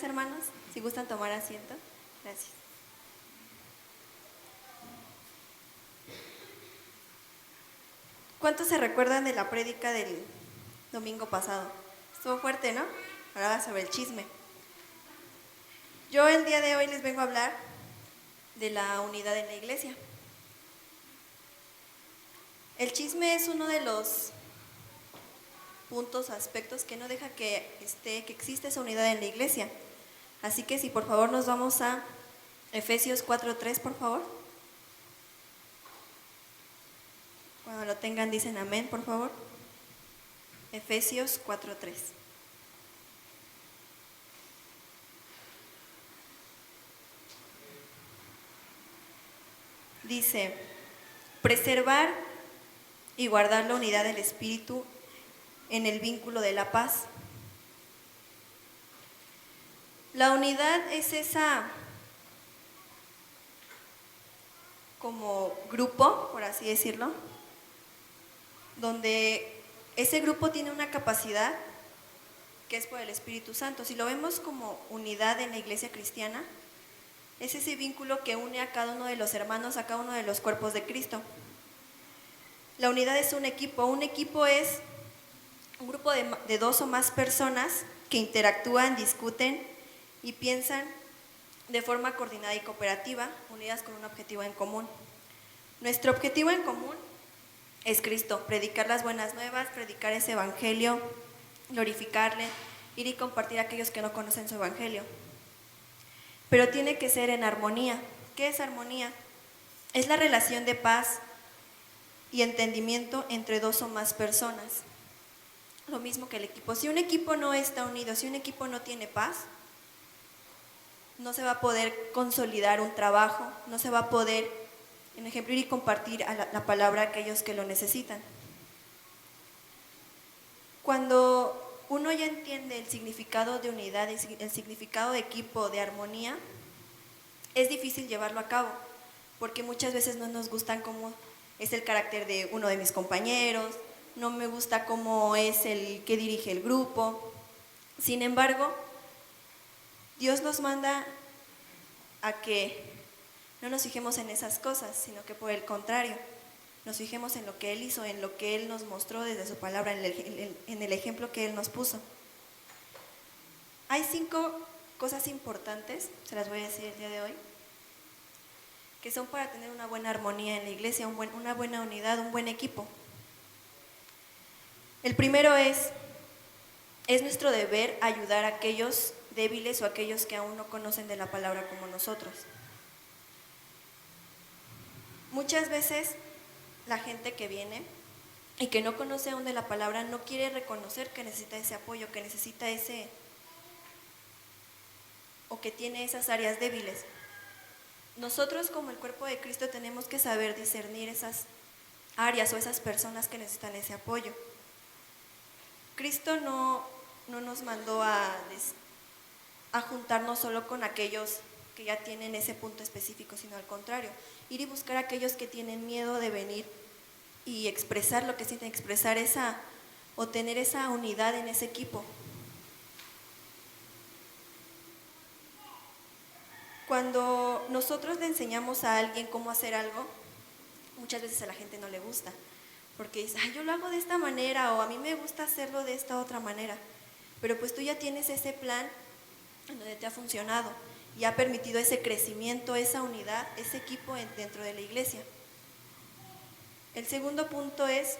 días, hermanos. Si gustan tomar asiento. Gracias. ¿Cuántos se recuerdan de la prédica del domingo pasado? Estuvo fuerte, ¿no? Hablaba sobre el chisme. Yo el día de hoy les vengo a hablar de la unidad en la iglesia. El chisme es uno de los puntos, aspectos que no deja que exista esa unidad en la iglesia. Así que si por favor nos vamos a Efesios 4:3, por favor. Cuando lo tengan dicen amén, por favor. Efesios 4:3. Dice, preservar y guardar la unidad del espíritu en el vínculo de la paz. La unidad es esa como grupo, por así decirlo, donde ese grupo tiene una capacidad que es por el Espíritu Santo. Si lo vemos como unidad en la iglesia cristiana, es ese vínculo que une a cada uno de los hermanos, a cada uno de los cuerpos de Cristo. La unidad es un equipo. Un equipo es un grupo de dos o más personas que interactúan, discuten y piensan de forma coordinada y cooperativa, unidas con un objetivo en común. Nuestro objetivo en común es Cristo, predicar las buenas nuevas, predicar ese evangelio, glorificarle, ir y compartir a aquellos que no conocen su evangelio. Pero tiene que ser en armonía. ¿Qué es armonía? Es la relación de paz y entendimiento entre dos o más personas. Lo mismo que el equipo. Si un equipo no está unido, si un equipo no tiene paz, no se va a poder consolidar un trabajo, no se va a poder, en ejemplo, ir y compartir la palabra a aquellos que lo necesitan. Cuando uno ya entiende el significado de unidad, el significado de equipo, de armonía, es difícil llevarlo a cabo, porque muchas veces no nos gustan cómo es el carácter de uno de mis compañeros, no me gusta cómo es el que dirige el grupo. Sin embargo, Dios nos manda a que no nos fijemos en esas cosas, sino que por el contrario, nos fijemos en lo que Él hizo, en lo que Él nos mostró desde su palabra, en el ejemplo que Él nos puso. Hay 5 cosas importantes, se las voy a decir el día de hoy, que son para tener una buena armonía en la iglesia, una buena unidad, un buen equipo. El primero es nuestro deber ayudar a aquellos débiles o aquellos que aún no conocen de la palabra como nosotros. Muchas veces la gente que viene y que no conoce aún de la palabra no quiere reconocer que necesita ese apoyo, que necesita o que tiene esas áreas débiles. Nosotros como el cuerpo de Cristo tenemos que saber discernir esas áreas o esas personas que necesitan ese apoyo. Cristo no nos mandó a juntarnos solo con aquellos que ya tienen ese punto específico, sino al contrario, ir y buscar a aquellos que tienen miedo de venir y expresar lo que sienten, expresar o tener esa unidad en ese equipo. Cuando nosotros le enseñamos a alguien cómo hacer algo, muchas veces a la gente no le gusta, porque dice, yo lo hago de esta manera, o a mí me gusta hacerlo de esta otra manera, pero pues tú ya tienes ese plan en donde te ha funcionado y ha permitido ese crecimiento, esa unidad, ese equipo dentro de la iglesia. El segundo punto es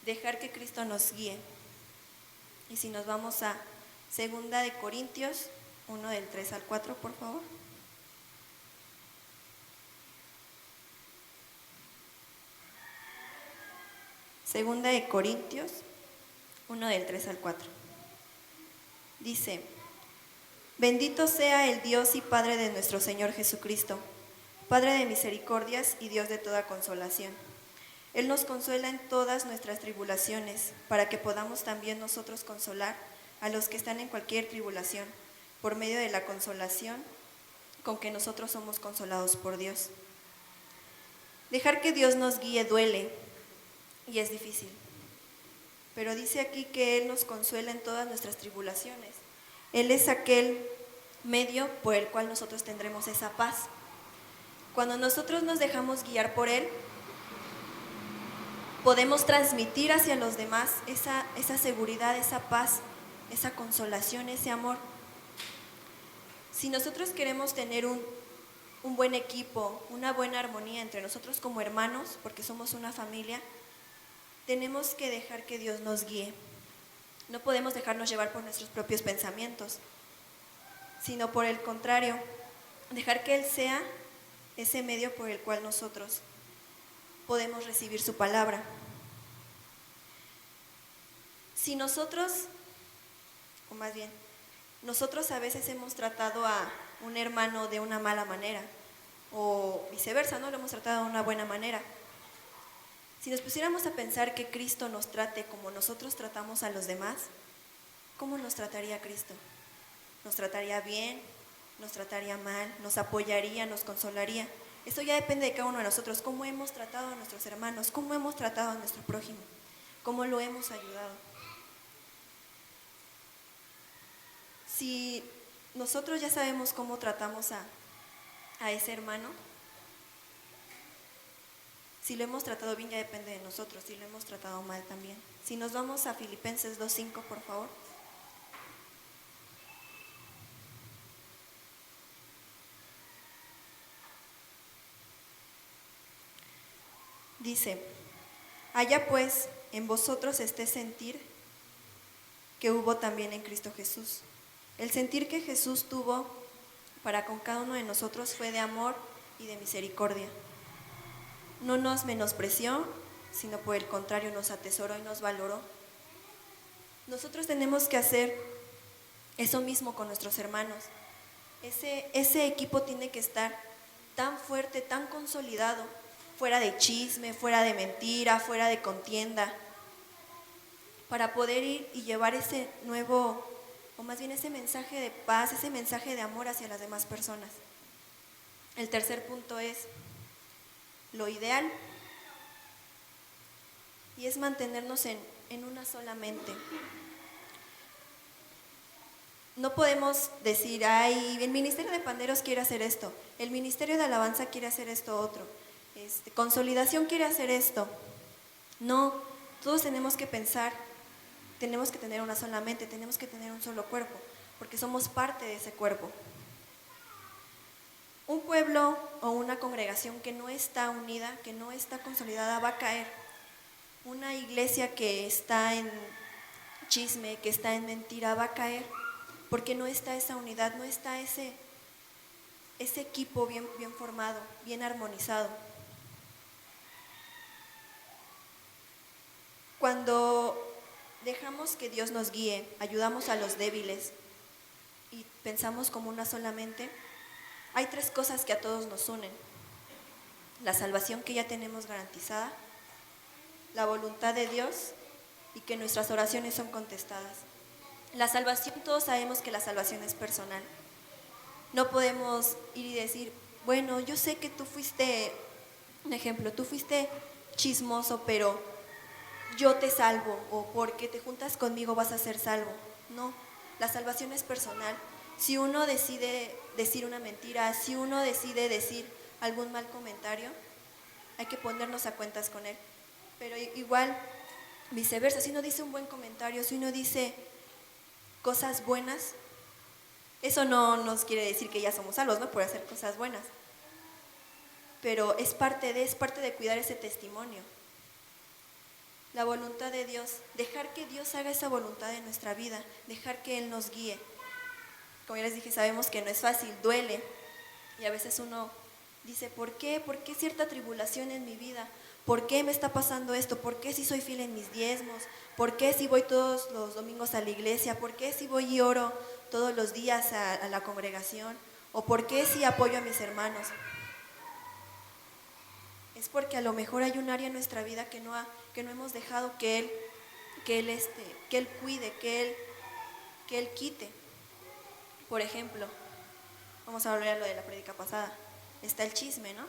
dejar que Cristo nos guíe. Y si nos vamos a 2 de Corintios 1 del 3 al 4, por favor. Segunda de Corintios 1 del 3 al 4. Dice, bendito sea el Dios y Padre de nuestro Señor Jesucristo, Padre de misericordias y Dios de toda consolación. Él nos consuela en todas nuestras tribulaciones, para que podamos también nosotros consolar a los que están en cualquier tribulación, por medio de la consolación con que nosotros somos consolados por Dios. Dejar que Dios nos guíe duele y es difícil, pero dice aquí que Él nos consuela en todas nuestras tribulaciones. Él es aquel medio por el cual nosotros tendremos esa paz. Cuando nosotros nos dejamos guiar por Él, podemos transmitir hacia los demás esa seguridad, esa paz, esa consolación, ese amor. Si nosotros queremos tener un buen equipo, una buena armonía entre nosotros como hermanos, porque somos una familia, tenemos que dejar que Dios nos guíe. No podemos dejarnos llevar por nuestros propios pensamientos, sino por el contrario, dejar que Él sea ese medio por el cual nosotros podemos recibir su palabra. Si nosotros, o más bien, nosotros a veces hemos tratado a un hermano de una mala manera, o viceversa, ¿no? Lo hemos tratado de una buena manera. Si nos pusiéramos a pensar que Cristo nos trate como nosotros tratamos a los demás, ¿cómo nos trataría Cristo? ¿Nos trataría bien? ¿Nos trataría mal? ¿Nos apoyaría? ¿Nos consolaría? Eso ya depende de cada uno de nosotros, cómo hemos tratado a nuestros hermanos, cómo hemos tratado a nuestro prójimo, cómo lo hemos ayudado. Si nosotros ya sabemos cómo tratamos a ese hermano, si lo hemos tratado bien ya depende de nosotros, si lo hemos tratado mal también. Si nos vamos a Filipenses 2:5, por favor. Dice, haya pues en vosotros este sentir que hubo también en Cristo Jesús. El sentir que Jesús tuvo para con cada uno de nosotros fue de amor y de misericordia. No nos menospreció, sino por el contrario nos atesoró y nos valoró. Nosotros tenemos que hacer eso mismo con nuestros hermanos. Ese equipo tiene que estar tan fuerte, tan consolidado, fuera de chisme, fuera de mentira, fuera de contienda, para poder ir y llevar ese nuevo, o más bien ese mensaje de paz, ese mensaje de amor hacia las demás personas. El tercer punto es lo ideal, y es mantenernos en una sola mente. No podemos decir, ay, el ministerio de panderos quiere hacer esto, el ministerio de alabanza quiere hacer esto otro, consolidación quiere hacer esto. No, todos tenemos que pensar, tenemos que tener una sola mente, tenemos que tener un solo cuerpo, porque somos parte de ese cuerpo. Un pueblo o una congregación que no está unida, que no está consolidada, va a caer. Una iglesia que está en chisme, que está en mentira, va a caer, porque no está esa unidad, no está ese equipo bien formado, bien armonizado. Cuando dejamos que Dios nos guíe, ayudamos a los débiles y pensamos como una sola mente, hay tres cosas que a todos nos unen: la salvación que ya tenemos garantizada, la voluntad de Dios y que nuestras oraciones son contestadas. La salvación, todos sabemos que la salvación es personal. No podemos ir y decir, bueno, yo sé que tú fuiste, un ejemplo, tú fuiste chismoso, pero yo te salvo, o porque te juntas conmigo vas a ser salvo. No, la salvación es personal. Si uno decide decir una mentira, si uno decide decir algún mal comentario, hay que ponernos a cuentas con él. Pero igual, viceversa, si uno dice un buen comentario, si uno dice cosas buenas, eso no nos quiere decir que ya somos salvos, ¿no? Por hacer cosas buenas. Pero es parte de cuidar ese testimonio. La voluntad de Dios, dejar que Dios haga esa voluntad en nuestra vida, dejar que Él nos guíe. Como ya les dije, sabemos que no es fácil, duele, y a veces uno dice, ¿por qué? ¿Por qué cierta tribulación en mi vida? ¿Por qué me está pasando esto? ¿Por qué si soy fiel en mis diezmos? ¿Por qué si voy todos los domingos a la iglesia? ¿Por qué si voy y oro todos los días a la congregación? ¿O por qué si apoyo a mis hermanos? Es porque a lo mejor hay un área en nuestra vida que no hemos dejado que Él cuide, que Él quite. Por ejemplo, vamos a volver a lo de la prédica pasada, está el chisme, ¿no?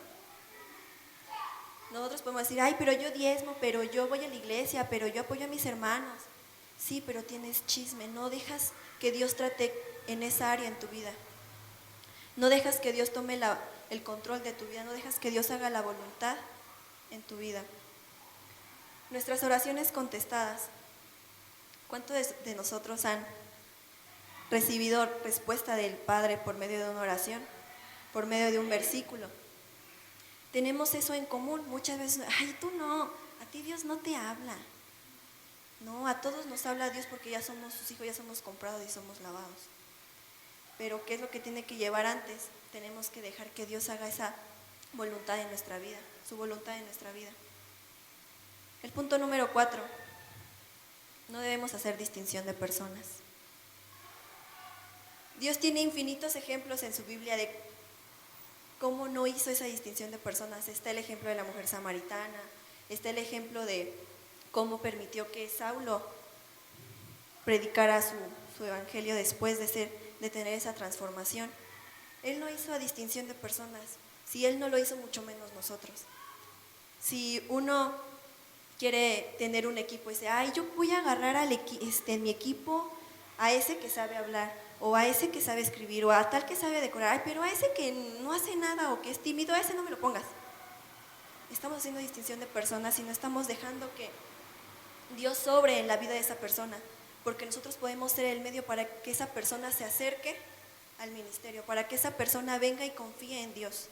Nosotros podemos decir, ay, pero yo diezmo, pero yo voy a la iglesia, pero yo apoyo a mis hermanos. Sí, pero tienes chisme, no dejas que Dios trate en esa área en tu vida. No dejas que Dios tome el control de tu vida, no dejas que Dios haga la voluntad en tu vida. Nuestras oraciones contestadas. ¿Cuántos de nosotros han recibido respuesta del Padre por medio de una oración, por medio de un versículo? Tenemos eso en común. Muchas veces, ay, tú no, a ti Dios no te habla. No, a todos nos habla Dios porque ya somos sus hijos, ya somos comprados y somos lavados. Pero ¿qué es lo que tiene que llevar antes? Tenemos que dejar que Dios haga esa voluntad en nuestra vida, su voluntad en nuestra vida. El punto número 4, no debemos hacer distinción de personas. Dios tiene infinitos ejemplos en su Biblia de cómo no hizo esa distinción de personas. Está el ejemplo de la mujer samaritana, está el ejemplo de cómo permitió que Saulo predicara su evangelio después de tener esa transformación. Él no hizo distinción de personas. Si Él no lo hizo, mucho menos nosotros. Si uno quiere tener un equipo y dice, ay, yo voy a agarrar en mi equipo a ese que sabe hablar, o a ese que sabe escribir, o a tal que sabe decorar, ay, pero a ese que no hace nada o que es tímido, a ese no me lo pongas. Estamos haciendo distinción de personas y no estamos dejando que Dios sobre en la vida de esa persona, porque nosotros podemos ser el medio para que esa persona se acerque al ministerio, para que esa persona venga y confíe en Dios.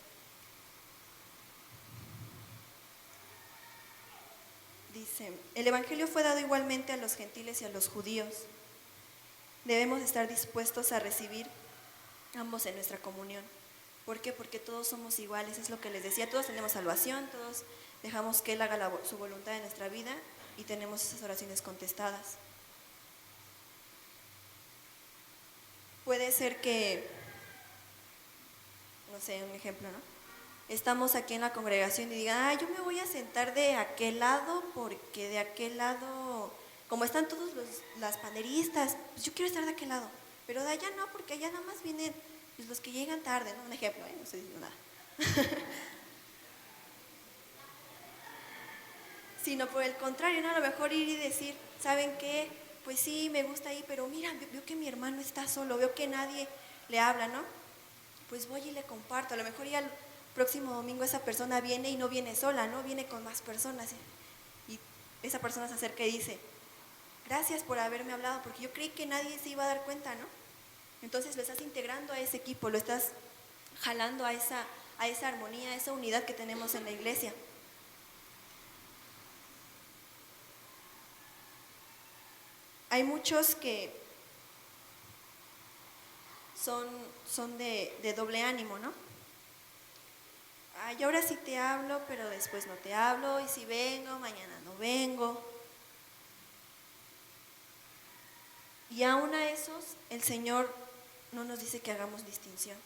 Dice, el evangelio fue dado igualmente a los gentiles y a los judíos. Debemos estar dispuestos a recibir ambos en nuestra comunión. ¿Por qué? Porque todos somos iguales, es lo que les decía, todos tenemos salvación, todos dejamos que Él haga su voluntad en nuestra vida y tenemos esas oraciones contestadas. Puede ser que, no sé, un ejemplo, ¿no? Estamos aquí en la congregación y digan, yo me voy a sentar de aquel lado porque de aquel lado, como están todos las panelistas, pues yo quiero estar de aquel lado, pero de allá no, porque allá nada más vienen pues, los que llegan tarde, ¿no? Un ejemplo, no estoy diciendo nada. Sino por el contrario, ¿no? A lo mejor ir y decir, ¿saben qué? Pues sí, me gusta ahí, pero mira, veo que mi hermano está solo, veo que nadie le habla, ¿no? Pues voy y le comparto, a lo mejor ya el próximo domingo esa persona viene y no viene sola, ¿no? Viene con más personas y esa persona se acerca y dice, gracias por haberme hablado, porque yo creí que nadie se iba a dar cuenta, ¿no? Entonces lo estás integrando a ese equipo, lo estás jalando a esa armonía, a esa unidad que tenemos en la iglesia. Hay muchos que son de doble ánimo, ¿no? Ay, ahora sí te hablo, pero después no te hablo, y si vengo, mañana no vengo. Y aún a esos, el Señor no nos dice que hagamos distinción.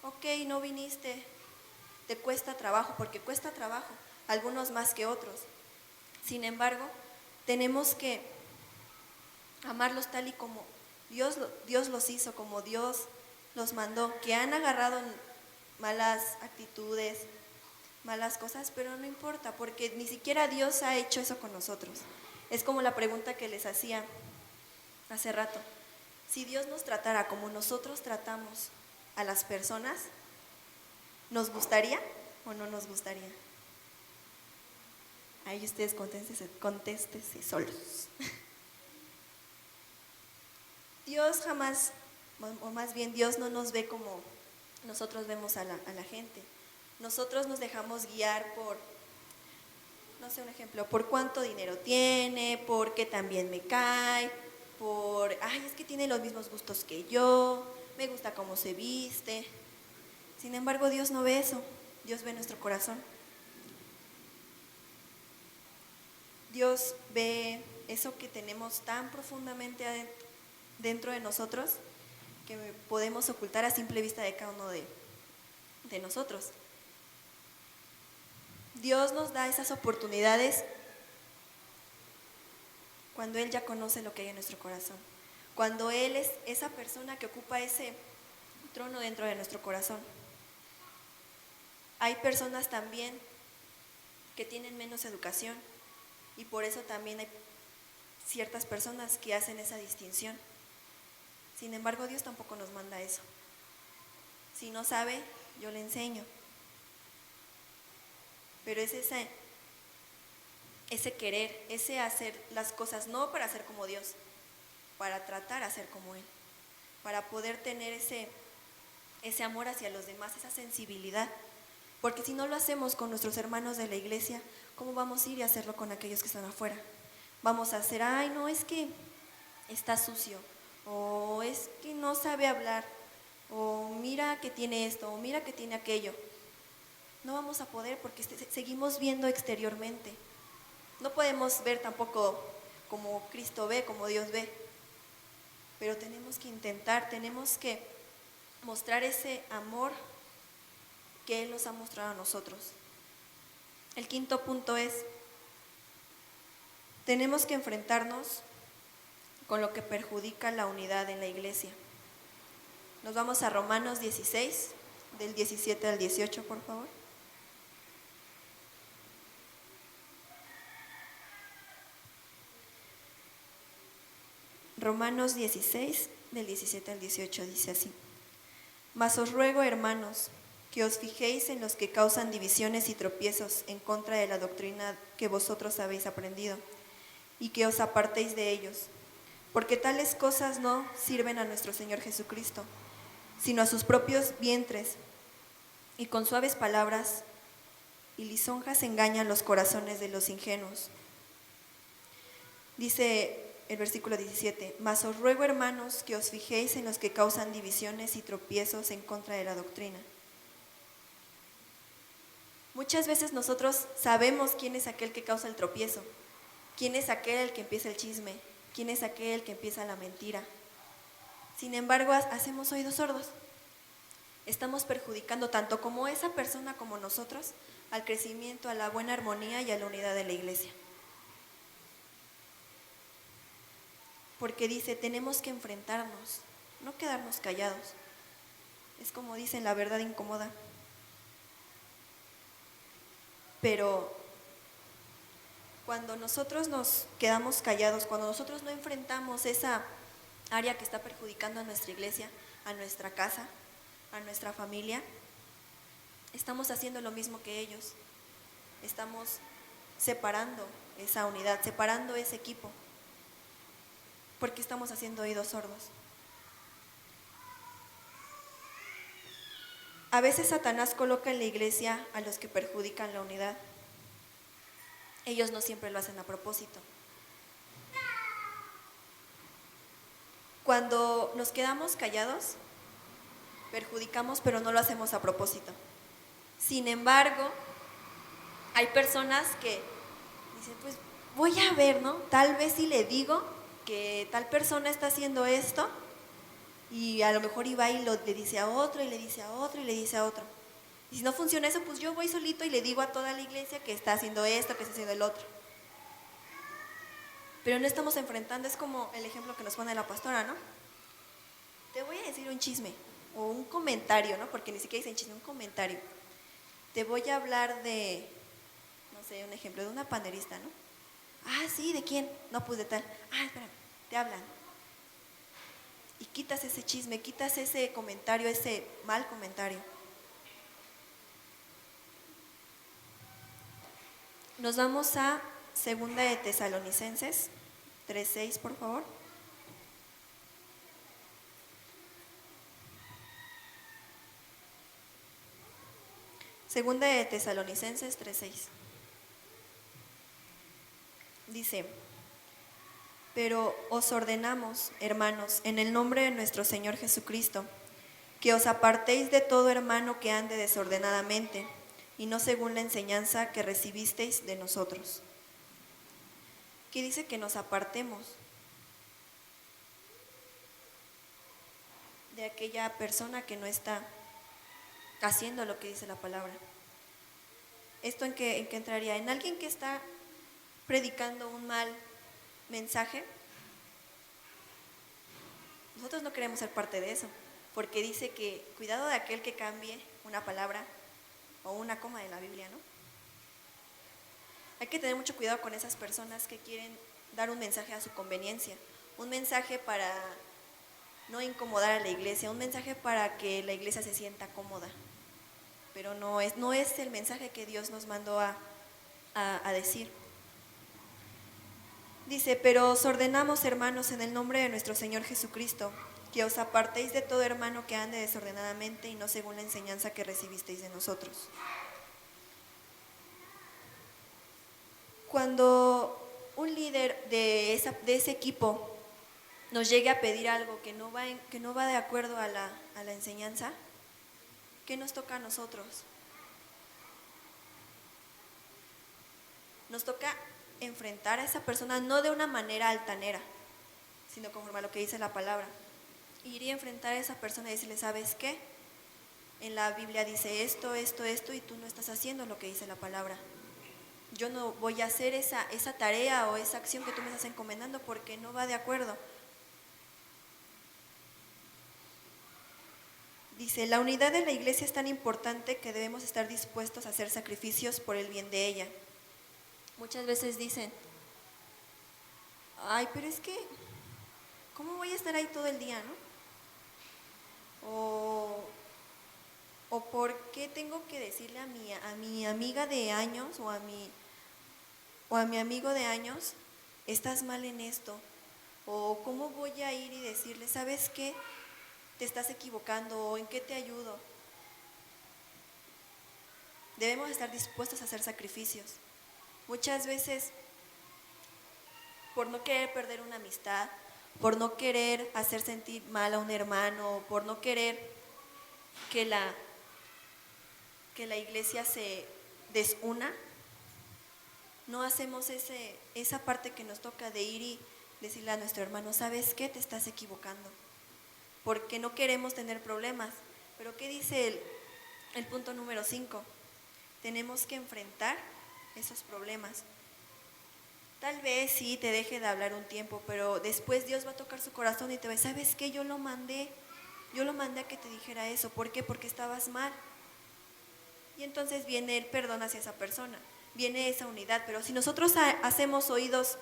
Ok, no viniste, te cuesta trabajo, porque cuesta trabajo, algunos más que otros. Sin embargo, tenemos que amarlos tal y como Dios los hizo, como Dios los mandó, que han agarrado malas actitudes, malas cosas, pero no importa, porque ni siquiera Dios ha hecho eso con nosotros. Es como la pregunta que les hacía hace rato. Si Dios nos tratara como nosotros tratamos a las personas, ¿nos gustaría o no nos gustaría? Ahí ustedes contéstense solos. Dios jamás, o más bien Dios no nos ve como nosotros vemos a la gente. Nosotros nos dejamos guiar por, no sé, un ejemplo, por cuánto dinero tiene, por qué también me cae, por, es que tiene los mismos gustos que yo, me gusta cómo se viste. Sin embargo, Dios no ve eso, Dios ve nuestro corazón. Dios ve eso que tenemos tan profundamente dentro de nosotros que podemos ocultar a simple vista de cada uno de nosotros. Dios nos da esas oportunidades cuando Él ya conoce lo que hay en nuestro corazón, cuando Él es esa persona que ocupa ese trono dentro de nuestro corazón. Hay personas también que tienen menos educación y por eso también hay ciertas personas que hacen esa distinción. Sin embargo, Dios tampoco nos manda eso. Si no sabe, yo le enseño. Pero es ese querer, ese hacer las cosas no para ser como Dios, para tratar a ser como Él, para poder tener ese amor hacia los demás, esa sensibilidad. Porque si no lo hacemos con nuestros hermanos de la iglesia, ¿cómo vamos a ir y hacerlo con aquellos que están afuera? Vamos a hacer, ay, no, es que está sucio, o es que no sabe hablar, o mira que tiene esto, o mira que tiene aquello. No vamos a poder porque seguimos viendo exteriormente. No podemos ver tampoco como Cristo ve, como Dios ve. Pero tenemos que intentar, tenemos que mostrar ese amor que Él nos ha mostrado a nosotros. El quinto punto es, tenemos que enfrentarnos con lo que perjudica la unidad en la iglesia. Nos vamos a Romanos 16, del 17 al 18, por favor. Romanos 16, del 17 al 18, dice así: Mas os ruego, hermanos, que os fijéis en los que causan divisiones y tropiezos en contra de la doctrina que vosotros habéis aprendido, y que os apartéis de ellos, porque tales cosas no sirven a nuestro Señor Jesucristo, sino a sus propios vientres, y con suaves palabras y lisonjas engañan los corazones de los ingenuos. Dice el versículo 17, mas os ruego, hermanos, que os fijéis en los que causan divisiones y tropiezos en contra de la doctrina. Muchas veces nosotros sabemos quién es aquel que causa el tropiezo, quién es aquel que empieza el chisme, quién es aquel que empieza la mentira. Sin embargo, hacemos oídos sordos. Estamos perjudicando tanto como esa persona como nosotros al crecimiento, a la buena armonía y a la unidad de la iglesia. Porque dice, tenemos que enfrentarnos, no quedarnos callados. Es como dicen, la verdad incomoda. Pero cuando nosotros nos quedamos callados, cuando nosotros no enfrentamos esa área que está perjudicando a nuestra iglesia, a nuestra casa, a nuestra familia, estamos haciendo lo mismo que ellos. Estamos separando esa unidad, separando ese equipo, porque estamos haciendo oídos sordos. A veces Satanás coloca en la iglesia a los que perjudican la unidad. Ellos no siempre lo hacen a propósito. Cuando nos quedamos callados, perjudicamos, pero no lo hacemos a propósito. Sin embargo, hay personas que dicen, pues voy a ver, ¿no? Tal vez si le digo que tal persona está haciendo esto, y a lo mejor iba y le dice a otro, y le dice a otro, y le dice a otro. Y si no funciona eso, pues yo voy solito y le digo a toda la iglesia que está haciendo esto, que está haciendo el otro. Pero no estamos enfrentando, es como el ejemplo que nos pone la pastora, ¿no? Te voy a decir un chisme, o un comentario, ¿no? Porque ni siquiera dicen chisme, un comentario. Te voy a hablar de, no sé, un ejemplo, de una panderista, ¿no? Ah, sí, ¿de quién? No, pues de tal. Ah, espérame, te hablan. Y quitas ese chisme, quitas ese comentario, ese mal comentario. Nos vamos a 2 de Tesalonicenses 3:6, por favor. Segunda de Tesalonicenses 3:6. Dice, pero os ordenamos, hermanos, en el nombre de nuestro Señor Jesucristo, que os apartéis de todo hermano que ande desordenadamente, y no según la enseñanza que recibisteis de nosotros. Aquí dice que nos apartemos de aquella persona que no está haciendo lo que dice la palabra. ¿Esto en qué entraría? En alguien que está predicando un mal mensaje. Nosotros no queremos ser parte de eso, porque dice que cuidado de aquel que cambie una palabra o una coma de la Biblia, ¿no? Hay que tener mucho cuidado con esas personas que quieren dar un mensaje a su conveniencia, un mensaje para no incomodar a la iglesia, un mensaje para que la iglesia se sienta cómoda, pero no es el mensaje que Dios nos mandó a decir. Dice, pero os ordenamos, hermanos, en el nombre de nuestro Señor Jesucristo, que os apartéis de todo hermano que ande desordenadamente y no según la enseñanza que recibisteis de nosotros. Cuando un líder de ese equipo nos llegue a pedir algo que no va de acuerdo a la enseñanza, ¿qué nos toca a nosotros? Nos toca enfrentar a esa persona no de una manera altanera, sino conforme a lo que dice la palabra. Ir y enfrentar a esa persona y decirle, ¿sabes qué? En la Biblia dice esto, esto, esto, y tú no estás haciendo lo que dice la palabra. Yo no voy a hacer esa tarea o esa acción que tú me estás encomendando porque no va de acuerdo. Dice, la unidad de la iglesia es tan importante que debemos estar dispuestos a hacer sacrificios por el bien de ella. Muchas veces dicen, ay, pero es que, ¿cómo voy a estar ahí todo el día, no? O ¿por qué tengo que decirle a mi amiga de años o a mi amigo de años, estás mal en esto? O ¿cómo voy a ir y decirle, ¿sabes qué? Te estás equivocando, o ¿en qué te ayudo? Debemos estar dispuestos a hacer sacrificios. Muchas veces, por no querer perder una amistad, por no querer hacer sentir mal a un hermano, por no querer que la iglesia se desuna, no hacemos esa parte que nos toca de ir y decirle a nuestro hermano, ¿sabes qué? Te estás equivocando, porque no queremos tener problemas. Pero ¿qué dice el punto número 5? Tenemos que enfrentar esos problemas. Tal vez sí te deje de hablar un tiempo, pero después Dios va a tocar su corazón y te va a decir, ¿sabes qué? Yo lo mandé a que te dijera eso. ¿Por qué? Porque estabas mal. Y entonces viene el perdón hacia esa persona, viene esa unidad. Pero si nosotros hacemos oídos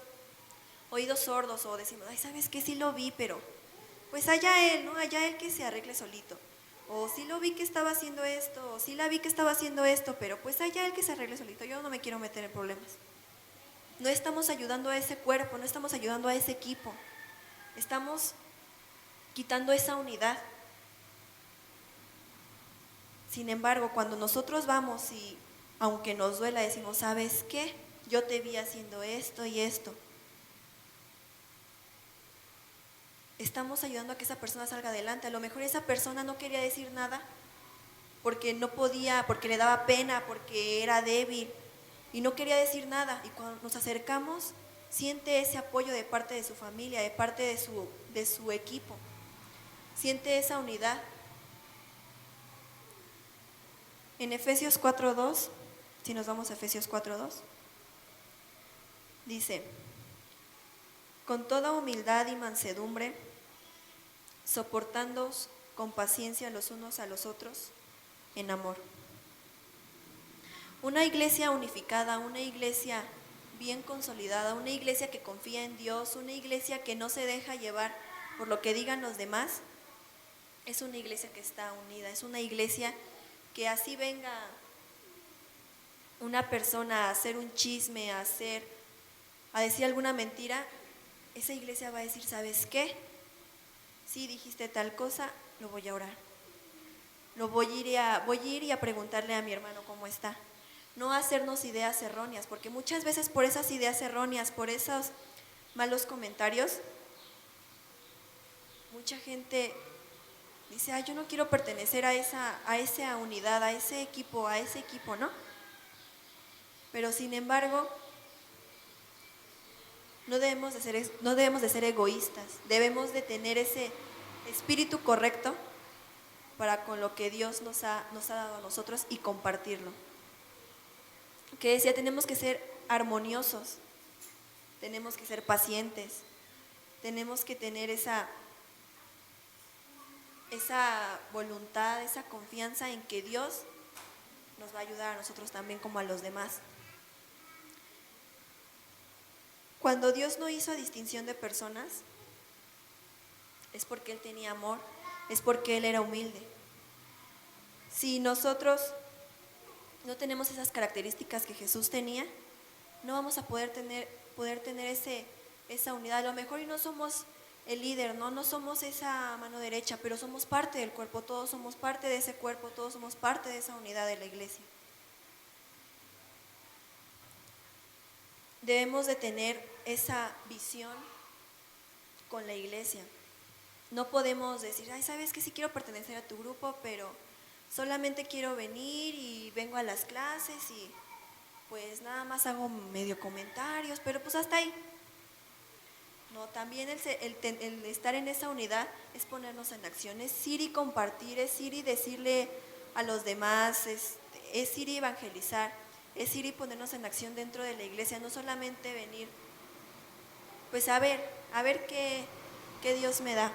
sordos o decimos, ay, ¿sabes qué? Sí lo vi, pero pues allá él, ¿no? Allá él que se arregle solito. O sí lo vi que estaba haciendo esto, o sí la vi que estaba haciendo esto, pero pues allá él que se arregle solito. Yo no me quiero meter en problemas. No estamos ayudando a ese cuerpo, no estamos ayudando a ese equipo. Estamos quitando esa unidad. Sin embargo, cuando nosotros vamos y, aunque nos duela, decimos, ¿sabes qué? Yo te vi haciendo esto y esto. Estamos ayudando a que esa persona salga adelante. A lo mejor esa persona no quería decir nada porque no podía, porque le daba pena, porque era débil y no quería decir nada. Y cuando nos acercamos, siente ese apoyo de parte de su familia, de parte de su equipo. Siente esa unidad. En Efesios 4:2, si nos vamos a Efesios 4:2, dice, con toda humildad y mansedumbre, soportándoos con paciencia los unos a los otros en amor. Una iglesia unificada, una iglesia bien consolidada, una iglesia que confía en Dios, una iglesia que no se deja llevar por lo que digan los demás, es una iglesia que está unida, es una iglesia que así venga una persona a hacer un chisme, a decir alguna mentira, esa iglesia va a decir, ¿sabes qué? Si dijiste tal cosa, lo voy a orar. Voy a ir y a preguntarle a mi hermano cómo está. No hacernos ideas erróneas, porque muchas veces por esas ideas erróneas, por esos malos comentarios, mucha gente dice, yo no quiero pertenecer a esa unidad, a ese equipo, ¿no? Pero sin embargo, no debemos de ser egoístas, debemos de tener ese espíritu correcto para con lo que Dios nos ha dado a nosotros y compartirlo. Que decía, tenemos que ser armoniosos, tenemos que ser pacientes, tenemos que tener esa voluntad, esa confianza en que Dios nos va a ayudar a nosotros también como a los demás. Cuando Dios no hizo distinción de personas, es porque Él tenía amor, es porque Él era humilde. Si nosotros no tenemos esas características que Jesús tenía, no vamos a poder tener esa unidad. A lo mejor y no somos el líder, no somos esa mano derecha, pero somos parte del cuerpo, todos somos parte de ese cuerpo, todos somos parte de esa unidad de la iglesia. Debemos de tener esa visión con la iglesia. No podemos decir, ay, sabes que sí quiero pertenecer a tu grupo, pero solamente quiero venir y vengo a las clases y pues nada más hago medio comentarios, pero pues hasta ahí. No, también el estar en esa unidad es ponernos en acción, es ir y compartir, es ir y decirle a los demás, es ir y evangelizar, es ir y ponernos en acción dentro de la iglesia, no solamente venir, pues a ver qué Dios me da.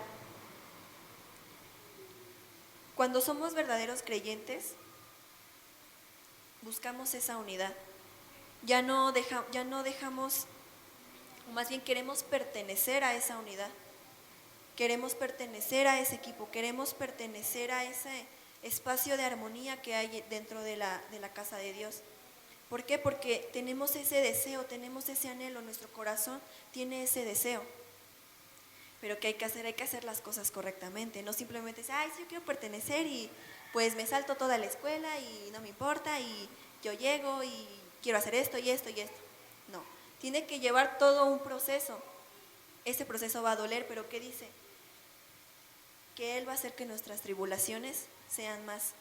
Cuando somos verdaderos creyentes, buscamos esa unidad. Ya no dejamos, o más bien queremos pertenecer a esa unidad. Queremos pertenecer a ese equipo, queremos pertenecer a ese espacio de armonía que hay dentro de la casa de Dios. ¿Por qué? Porque tenemos ese deseo, tenemos ese anhelo, nuestro corazón tiene ese deseo. Pero ¿qué hay que hacer? Hay que hacer las cosas correctamente, no simplemente decir, ay, sí, yo quiero pertenecer y pues me salto toda la escuela y no me importa y yo llego y quiero hacer esto y esto y esto. No, tiene que llevar todo un proceso. Ese proceso va a doler, pero ¿qué dice? Que Él va a hacer que nuestras tribulaciones sean más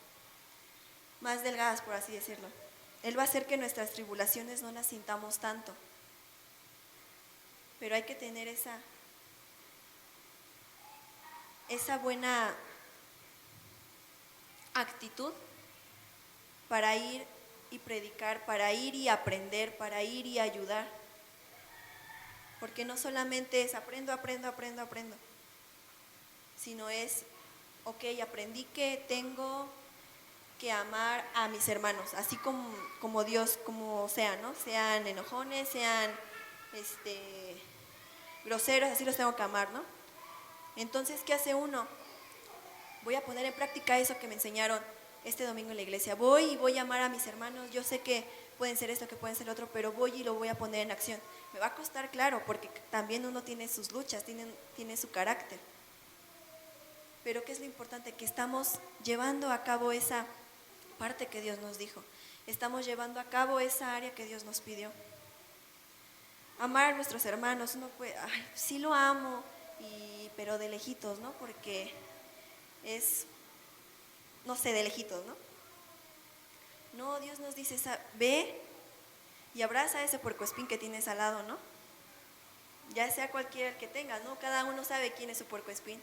delgadas, por así decirlo. Él va a hacer que nuestras tribulaciones no las sintamos tanto. Pero hay que tener esa buena actitud para ir y predicar, para ir y aprender, para ir y ayudar. Porque no solamente es aprendo, sino es, ok, aprendí que tengo que amar a mis hermanos, así como Dios, como sean, ¿no? Sean enojones, sean groseros, así los tengo que amar, ¿no? Entonces, ¿qué hace uno? Voy a poner en práctica eso que me enseñaron este domingo en la iglesia. Voy a amar a mis hermanos, yo sé que pueden ser esto, que pueden ser otro, pero voy y lo voy a poner en acción. Me va a costar, claro, porque también uno tiene sus luchas, tiene su carácter. Pero ¿qué es lo importante? Que estamos llevando a cabo esa parte que Dios nos dijo. Estamos llevando a cabo esa área que Dios nos pidió. Amar a nuestros hermanos, uno puede, ay, sí lo amo, pero de lejitos, ¿no? Porque es, no sé, de lejitos, ¿no? No, Dios nos dice, ve y abraza a ese puercoespín que tienes al lado, ¿no? Ya sea cualquiera que tengas, ¿no? Cada uno sabe quién es su puercoespín.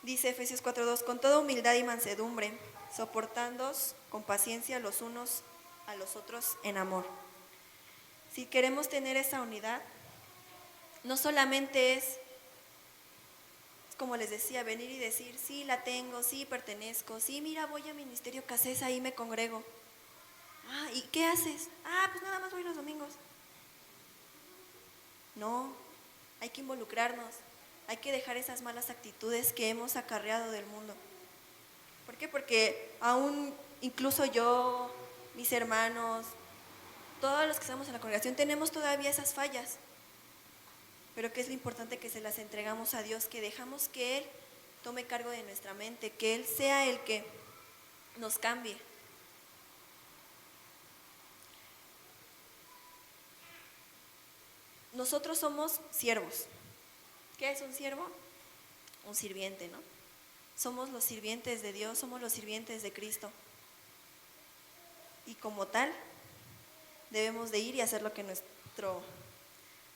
Dice Efesios 4:2, con toda humildad y mansedumbre, soportándoos con paciencia los unos a los otros en amor. Si queremos tener esa unidad, no solamente es, como les decía, venir y decir, sí la tengo, sí pertenezco, sí, mira, voy a Ministerio Casés, ahí me congrego. Ah, ¿y qué haces? Ah, pues nada más voy los domingos. No, hay que involucrarnos, hay que dejar esas malas actitudes que hemos acarreado del mundo. ¿Por qué? Porque aún, incluso yo, mis hermanos, todos los que estamos en la congregación tenemos todavía esas fallas. Pero que es lo importante, que se las entregamos a Dios, que dejamos que Él tome cargo de nuestra mente, que Él sea el que nos cambie. Nosotros somos siervos. ¿Qué es un siervo? Un sirviente, ¿no? Somos los sirvientes de Dios, somos los sirvientes de Cristo. Y como tal, debemos de ir y hacer lo que nuestro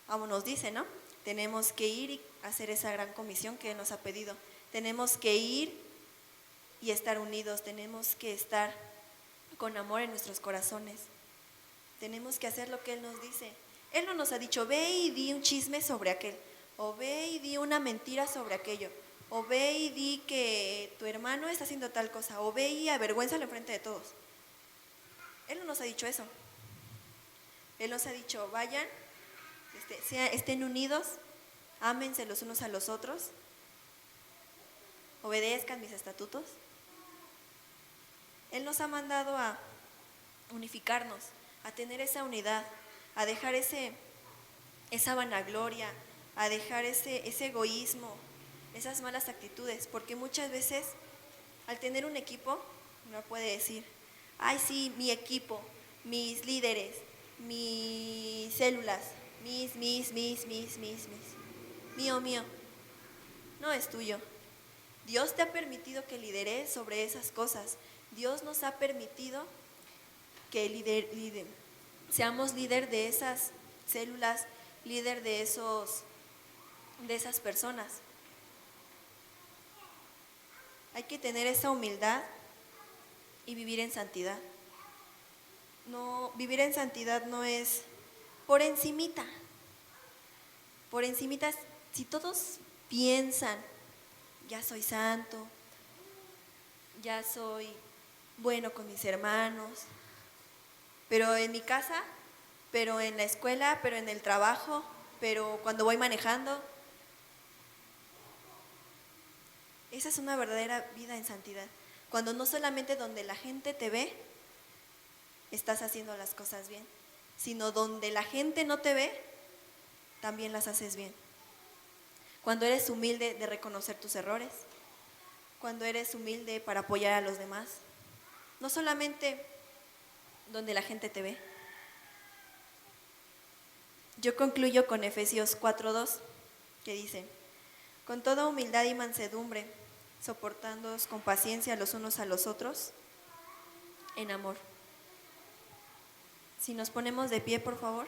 amo nos dice, ¿no? Tenemos que ir y hacer esa gran comisión que Él nos ha pedido. Tenemos que ir y estar unidos, tenemos que estar con amor en nuestros corazones. Tenemos que hacer lo que Él nos dice. Él no nos ha dicho, ve y di un chisme sobre aquel, o ve y di una mentira sobre aquello, o ve y di que tu hermano está haciendo tal cosa, o ve y avergüénzalo enfrente de todos. Él no nos ha dicho eso. Él nos ha dicho, vayan, estén unidos, ámense los unos a los otros, obedezcan mis estatutos. Él nos ha mandado a unificarnos, a tener esa unidad, a dejar esa vanagloria, a dejar ese egoísmo, esas malas actitudes, porque muchas veces al tener un equipo, uno puede decir, ay sí, mi equipo, mis líderes, mis células, mis, mío, no es tuyo. Dios te ha permitido que lideres sobre esas cosas. Dios nos ha permitido que seamos líder de esas células, líder de esas personas. Hay que tener esa humildad y vivir en santidad. No, vivir en santidad no es por encimita. Por encimita, si todos piensan, ya soy santo, ya soy bueno con mis hermanos, pero en mi casa, pero en la escuela, pero en el trabajo, pero cuando voy manejando. Esa es una verdadera vida en santidad. Cuando no solamente donde la gente te ve, estás haciendo las cosas bien, sino donde la gente no te ve, también las haces bien. Cuando eres humilde de reconocer tus errores, cuando eres humilde para apoyar a los demás, no solamente donde la gente te ve. Yo concluyo con Efesios 4:2, que dice, con toda humildad y mansedumbre, soportándoos con paciencia los unos a los otros, en amor. Si nos ponemos de pie, por favor.